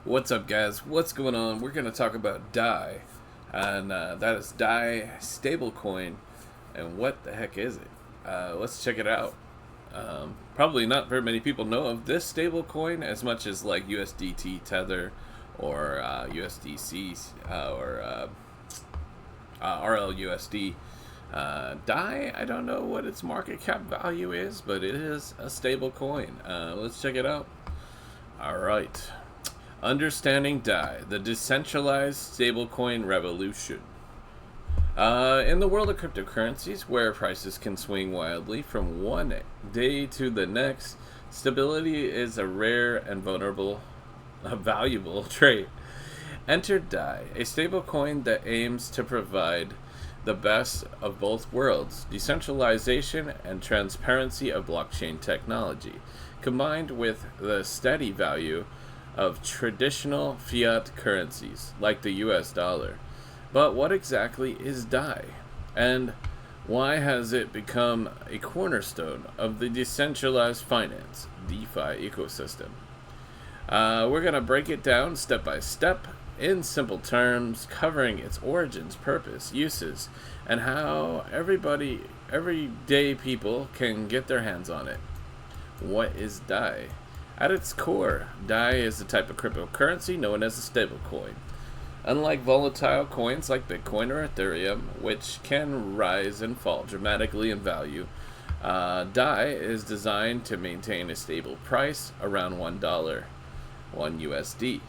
What's up, guys? What's going on? We're going to talk about DAI, and that is DAI Stablecoin. And what the heck is it? Let's check it out. Probably not very many people know of this stablecoin as much as like USDT Tether or USDC or RLUSD. DAI, I don't know what its market cap value is, but it is a stable coin. Let's check it out. All right. Understanding DAI, the decentralized stablecoin revolution. In the world of cryptocurrencies, where prices can swing wildly from one day to the next, stability is a rare and valuable trait. Enter DAI, a stablecoin that aims to provide the best of both worlds, decentralization and transparency of blockchain technology, combined with the steady value of traditional fiat currencies like the US dollar. But what exactly is DAI? And why has it become a cornerstone of the decentralized finance DeFi ecosystem? We're going to break it down step by step in simple terms, covering its origins, purpose, uses, and how everyday people can get their hands on it. What is DAI? At its core, DAI is a type of cryptocurrency known as a stablecoin. Unlike volatile coins like Bitcoin or Ethereum, which can rise and fall dramatically in value, DAI is designed to maintain a stable price around $1, 1 USD.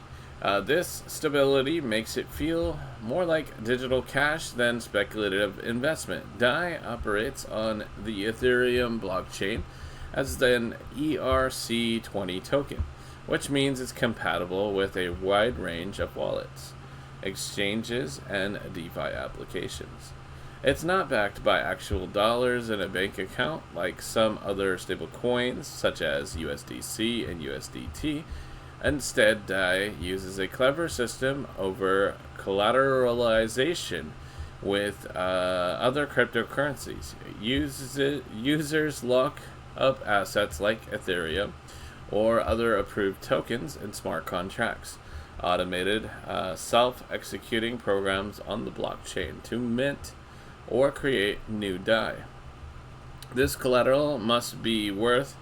This stability makes it feel more like digital cash than speculative investment. DAI operates on the Ethereum blockchain as an ERC20 token, which means it's compatible with a wide range of wallets, exchanges, and DeFi applications. It's not backed by actual dollars in a bank account like some other stable coins such as USDC and USDT. Instead, DAI uses a clever system over collateralization with other cryptocurrencies. Users lock up assets like Ethereum or other approved tokens in smart contracts, automated self-executing programs on the blockchain to mint or create new DAI. This collateral must be worth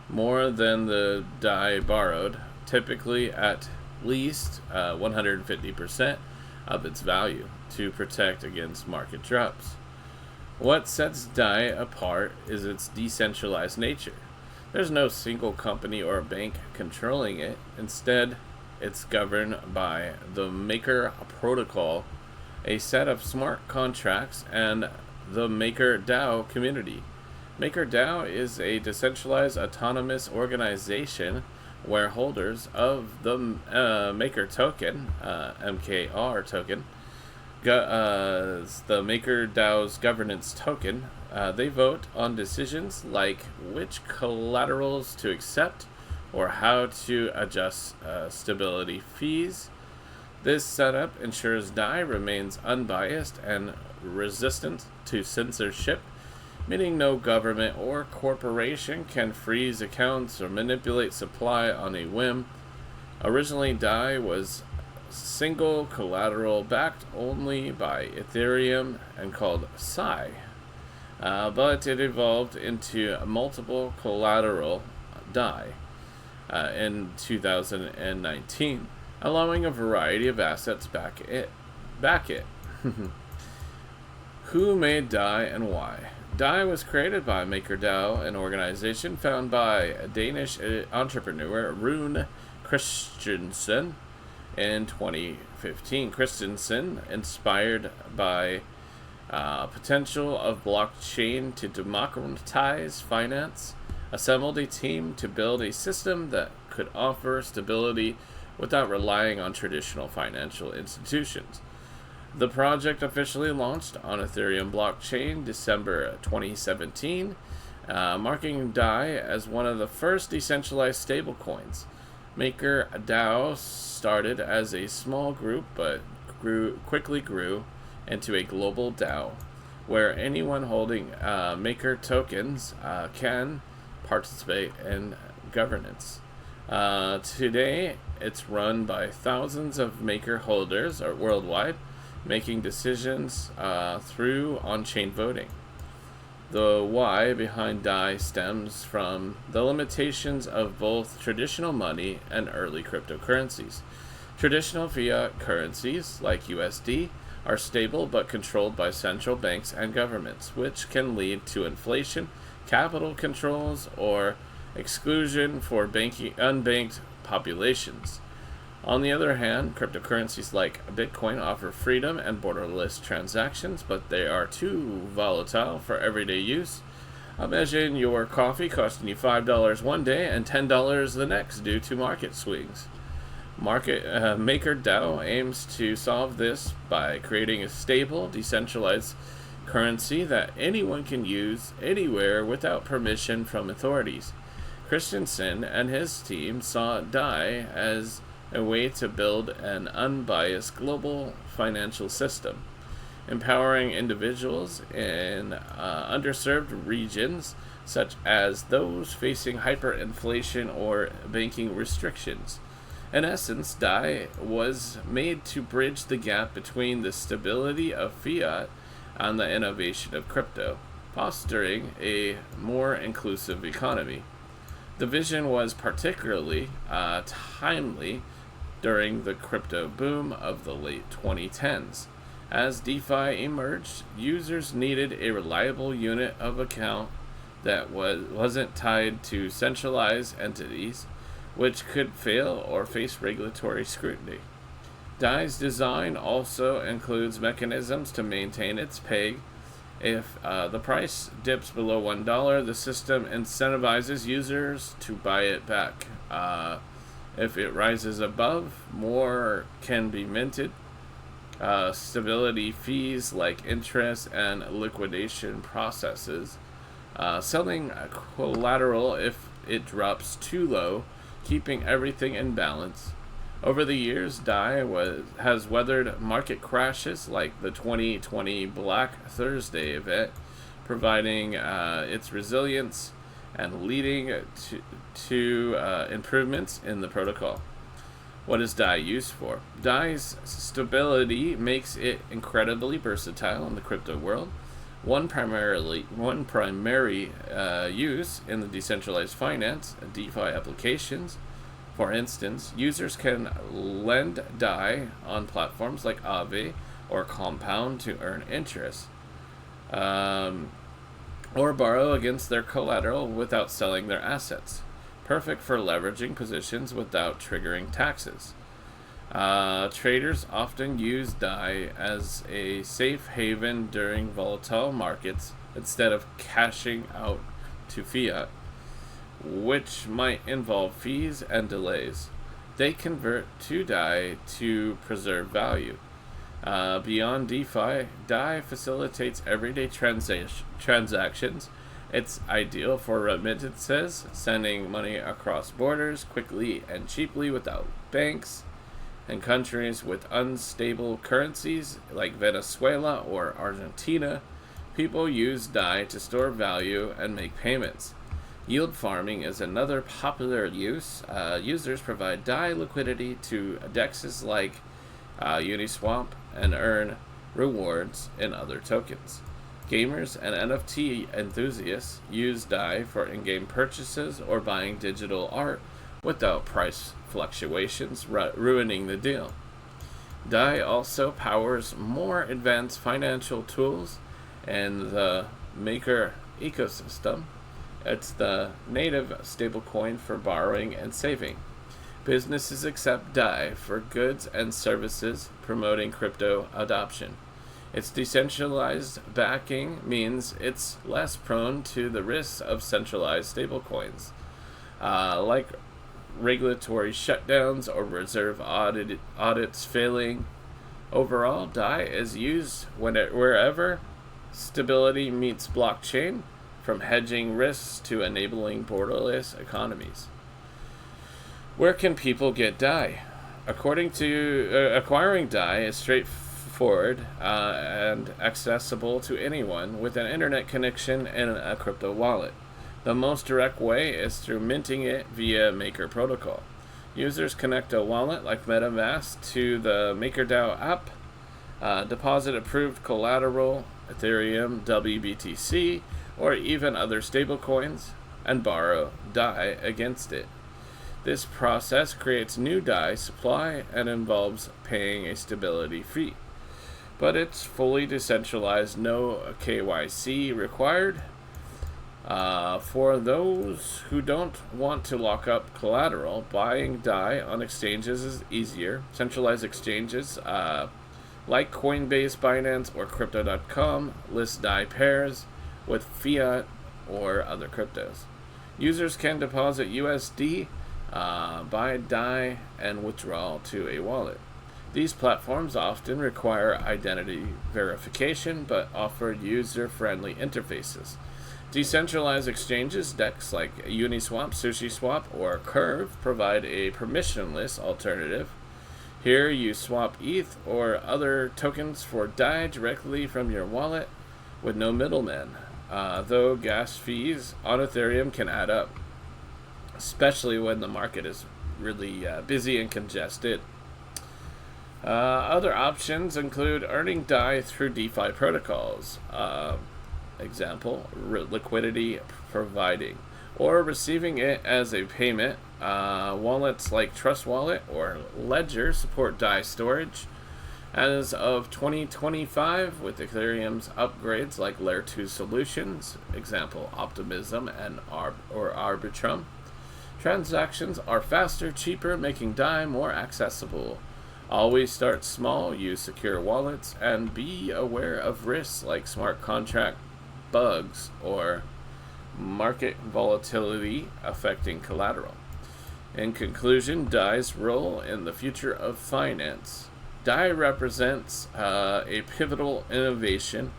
more than the DAI borrowed, typically at least 150% of its value, to protect against market drops. What sets DAI apart is its decentralized nature. There's no single company or bank controlling it. Instead, it's governed by the Maker protocol, a set of smart contracts, and the MakerDAO community. MakerDAO is a decentralized autonomous organization where holders of the Maker token, MKR token, the MakerDAO's governance token, they vote on decisions like which collaterals to accept or how to adjust stability fees. This setup ensures DAI remains unbiased and resistant to censorship, meaning no government or corporation can freeze accounts or manipulate supply on a whim. Originally, DAI was single collateral backed only by Ethereum and called Psi, but it evolved into multiple collateral DAI in 2019, allowing a variety of assets back it. Who made DAI and why? DAI was created by MakerDAO, an organization founded by a Danish entrepreneur, Rune Christensen, in 2015. Christensen, inspired by potential of blockchain to democratize finance, assembled a team to build a system that could offer stability without relying on traditional financial institutions. The project officially launched on Ethereum blockchain December 2017, marking DAI as one of the first decentralized stablecoins. MakerDAO started as a small group but quickly grew into a global DAO, where anyone holding Maker tokens can participate in governance. Today, it's run by thousands of maker holders worldwide, making decisions through on-chain voting. The why behind DAI stems from the limitations of both traditional money and early cryptocurrencies. Traditional fiat currencies, like USD, are stable but controlled by central banks and governments, which can lead to inflation, capital controls, or exclusion for unbanked populations. On the other hand, cryptocurrencies like Bitcoin offer freedom and borderless transactions, but they are too volatile for everyday use. Imagine your coffee costing you $5 one day and $10 the next due to market swings. MakerDAO aims to solve this by creating a stable, decentralized currency that anyone can use anywhere without permission from authorities. Christensen and his team saw DAI as a way to build an unbiased global financial system, empowering individuals in underserved regions such as those facing hyperinflation or banking restrictions. In essence, DAI was made to bridge the gap between the stability of fiat and the innovation of crypto, fostering a more inclusive economy. The vision was particularly timely during the crypto boom of the late 2010s. As DeFi emerged, users needed a reliable unit of account that wasn't tied to centralized entities, which could fail or face regulatory scrutiny. DAI's design also includes mechanisms to maintain its peg. If the price dips below $1, the system incentivizes users to buy it back. If it rises above, more can be minted. Stability fees like interest and liquidation processes. Selling collateral if it drops too low, keeping everything in balance. Over the years, DAI has weathered market crashes like the 2020 Black Thursday event, providing its resilience and leading to improvements in the protocol. What is DAI used for? DAI's stability makes it incredibly versatile in the crypto world. One primary use in the decentralized finance and DeFi applications. For instance, users can lend DAI on platforms like Aave or Compound to earn interest, or borrow against their collateral without selling their assets. Perfect for leveraging positions without triggering taxes. Traders often use DAI as a safe haven during volatile markets instead of cashing out to fiat, which might involve fees and delays. They convert to DAI to preserve value. Beyond DeFi, DAI facilitates everyday transactions. It's ideal for remittances, sending money across borders quickly and cheaply without banks. In countries with unstable currencies like Venezuela or Argentina, people use DAI to store value and make payments. Yield farming is another popular use. Users provide DAI liquidity to dexes like Uniswap and earn rewards in other tokens. Gamers and NFT enthusiasts use DAI for in-game purchases or buying digital art without price fluctuations ruining the deal. DAI also powers more advanced financial tools in the Maker ecosystem. It's the native stablecoin for borrowing and saving. Businesses accept DAI for goods and services, promoting crypto adoption. Its decentralized backing means it's less prone to the risks of centralized stablecoins, like regulatory shutdowns or reserve audits failing. Overall, DAI is used wherever stability meets blockchain, from hedging risks to enabling borderless economies. Where can people get DAI? According to acquiring DAI is straightforward and accessible to anyone with an internet connection and a crypto wallet. The most direct way is through minting it via Maker Protocol. Users connect a wallet like MetaMask to the MakerDAO app, deposit approved collateral, Ethereum, WBTC, or even other stablecoins, and borrow DAI against it. This process creates new DAI supply and involves paying a stability fee. But it's fully decentralized, no KYC required. For those who don't want to lock up collateral, buying DAI on exchanges is easier. Centralized exchanges like Coinbase, Binance, or Crypto.com list DAI pairs with fiat or other cryptos. Users can deposit USD, buy DAI, and withdraw to a wallet. These platforms often require identity verification but offer user-friendly interfaces. Decentralized exchanges, DEX like Uniswap, SushiSwap, or Curve provide a permissionless alternative. Here you swap ETH or other tokens for DAI directly from your wallet with no middleman, though gas fees on Ethereum can add up, especially when the market is really busy and congested. Other options include earning DAI through DeFi protocols, example, liquidity providing, or receiving it as a payment. Wallets like Trust Wallet or Ledger support DAI storage. As of 2025, with Ethereum's upgrades like Layer 2 solutions, example, Optimism and Arbitrum, transactions are faster, cheaper, making DAI more accessible. Always start small, use secure wallets, and be aware of risks like smart contract bugs or market volatility affecting collateral. In conclusion, DAI's role in the future of finance. DAI represents a pivotal innovation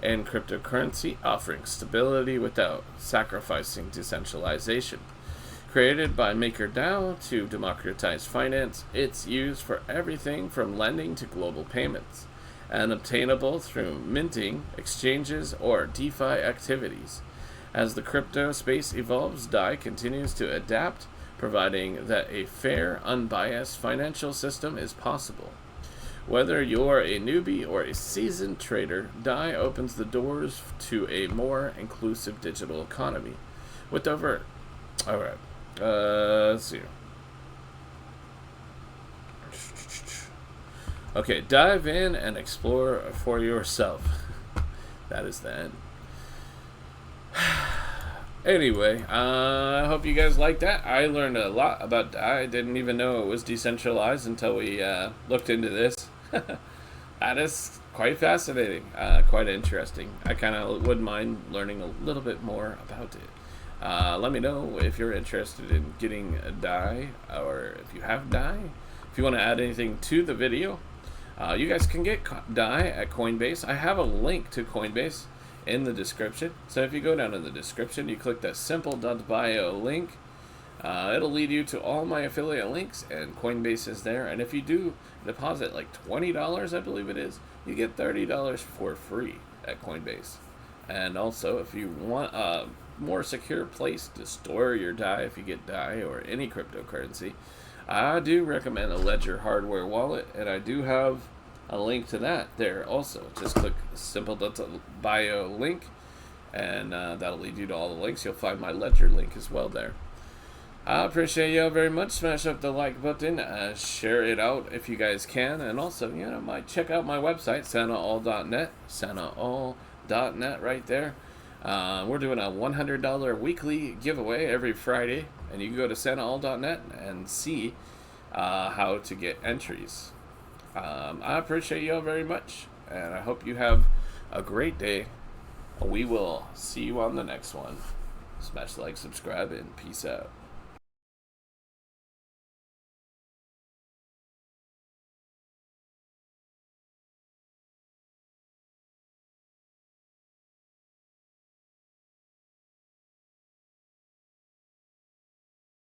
in cryptocurrency, offering stability without sacrificing decentralization. Created by MakerDAO to democratize finance, it's used for everything from lending to global payments, and obtainable through minting, exchanges, or DeFi activities. As the crypto space evolves, DAI continues to adapt, providing that a fair, unbiased financial system is possible. Whether you're a newbie or a seasoned trader, DAI opens the doors to a more inclusive digital economy. With over... Alright. Let's see. Okay, dive in and explore for yourself. That is the end. Anyway, I hope you guys liked that. I learned a lot about DAI. I didn't even know it was decentralized until we looked into this. That is quite fascinating, quite interesting. I kind of wouldn't mind learning a little bit more about it. Let me know if you're interested in getting a DAI, or if you have DAI. If you want to add anything to the video, you guys can get DAI at Coinbase. I have a link to Coinbase in the description. So if you go down in the description, you click that simple.bio link. It'll lead you to all my affiliate links, and Coinbase is there. And if you do deposit like $20, I believe it is, you get $30 for free at Coinbase. And also, if you want a more secure place to store your DAI, if you get DAI or any cryptocurrency, I do recommend a Ledger hardware wallet, and I do have a link to that there also. Just click simple.bio link, and that'll lead you to all the links. You'll find my Ledger link as well there. I appreciate y'all very much. Smash up the like button, share it out if you guys can, and also, check out my website, santaall.net, santaall.net right there. We're doing a $100 weekly giveaway every Friday, and you can go to santaall.net and see how to get entries. I appreciate y'all very much, and I hope you have a great day. We will see you on the next one. Smash like, subscribe, and peace out.